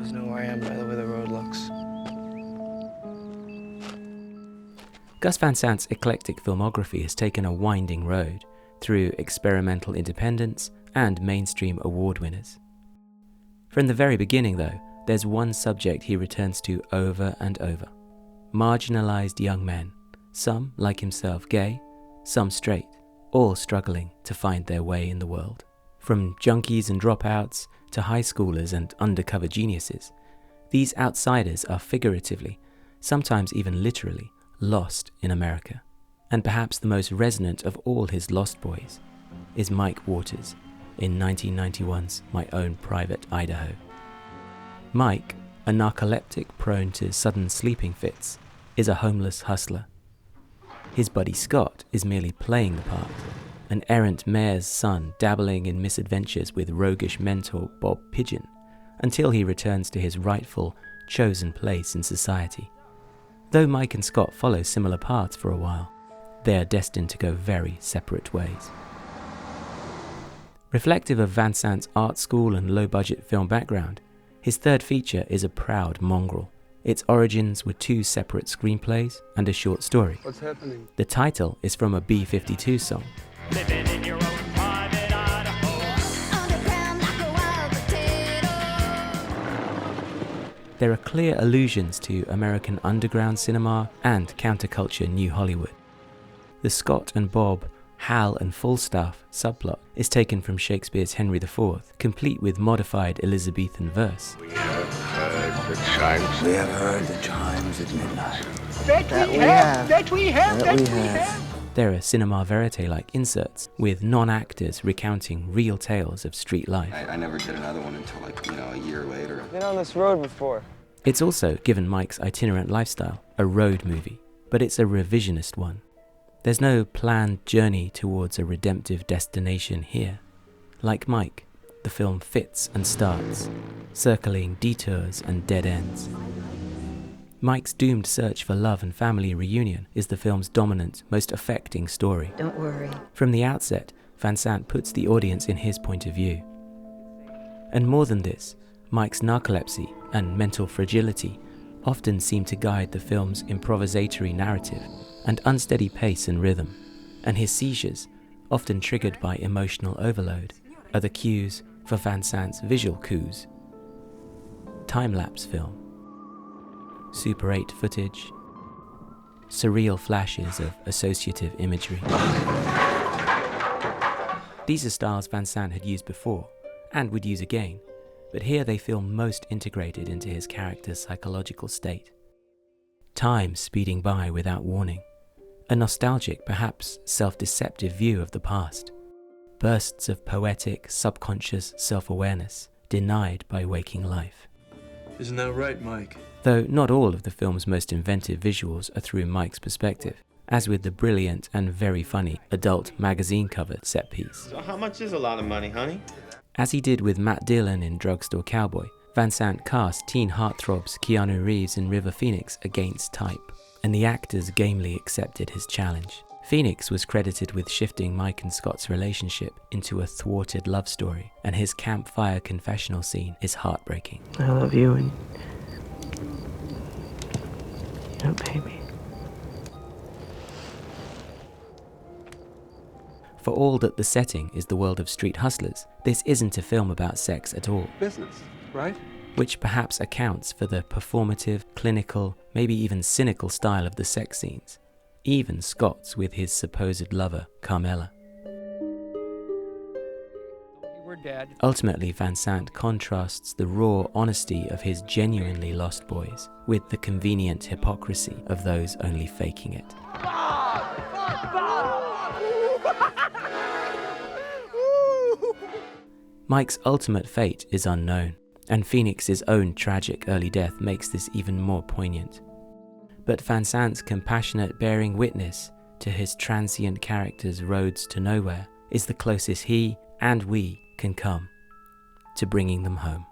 always know where I am by the way the road looks. Gus Van Sant's eclectic filmography has taken a winding road through experimental independents and mainstream award winners. From the very beginning, though, there's one subject he returns to over and over: marginalized young men, some, like himself, gay, some straight, all struggling to find their way in the world. From junkies and dropouts to high schoolers and undercover geniuses, these outsiders are figuratively, sometimes even literally, lost in America. And perhaps the most resonant of all his Lost Boys is Mike Waters in 1991's My Own Private Idaho. Mike, a narcoleptic prone to sudden sleeping fits, is a homeless hustler. His buddy Scott is merely playing the part, an errant mayor's son dabbling in misadventures with roguish mentor Bob Pigeon, until he returns to his rightful, chosen place in society. Though Mike and Scott follow similar paths for a while, they are destined to go very separate ways. Reflective of Van Sant's art school and low-budget film background, his third feature is a proud mongrel. Its origins were 2 separate screenplays and a short story. What's happening? The title is from a B-52 song. Living in your own private Idaho. Underground like a wild potato. There are clear allusions to American underground cinema and counterculture New Hollywood. The Scott and Bob, Hal and Falstaff subplot is taken from Shakespeare's Henry IV, complete with modified Elizabethan verse. We have heard the chimes. We have heard the chimes at midnight. That we have. There are cinema verite-like inserts with non-actors recounting real tales of street life. I never did another one until a year later. Been on this road before. It's also, given Mike's itinerant lifestyle, a road movie, but it's a revisionist one. There's no planned journey towards a redemptive destination here. Like Mike, the film fits and starts, circling detours and dead ends. Mike's doomed search for love and family reunion is the film's dominant, most affecting story. Don't worry. From the outset, Van Sant puts the audience in his point of view. And more than this, Mike's narcolepsy and mental fragility often seem to guide the film's improvisatory narrative and unsteady pace and rhythm, and his seizures, often triggered by emotional overload, are the cues for Van Sant's visual coups. Time-lapse film, Super 8 footage, surreal flashes of associative imagery. These are styles Van Sant had used before, and would use again, but here they feel most integrated into his character's psychological state. Time speeding by without warning. A nostalgic, perhaps self-deceptive view of the past. Bursts of poetic, subconscious self-awareness, denied by waking life. Isn't that right, Mike? Though not all of the film's most inventive visuals are through Mike's perspective, as with the brilliant and very funny adult magazine cover set piece. So how much is a lot of money, honey? As he did with Matt Dillon in Drugstore Cowboy, Van Sant cast teen heartthrobs Keanu Reeves and River Phoenix against type, and the actors gamely accepted his challenge. Phoenix was credited with shifting Mike and Scott's relationship into a thwarted love story, and his campfire confessional scene is heartbreaking. I love you and you don't pay me. For all that the setting is the world of street hustlers, this isn't a film about sex at all. Business, right? Which perhaps accounts for the performative, clinical, maybe even cynical style of the sex scenes, even Scott's with his supposed lover, Carmela. We're dead. Ultimately, Van Sant contrasts the raw honesty of his genuinely lost boys with the convenient hypocrisy of those only faking it. Mike's ultimate fate is unknown, and Phoenix's own tragic early death makes this even more poignant. But Van Sant's compassionate bearing witness to his transient character's roads to nowhere is the closest he and we can come to bringing them home.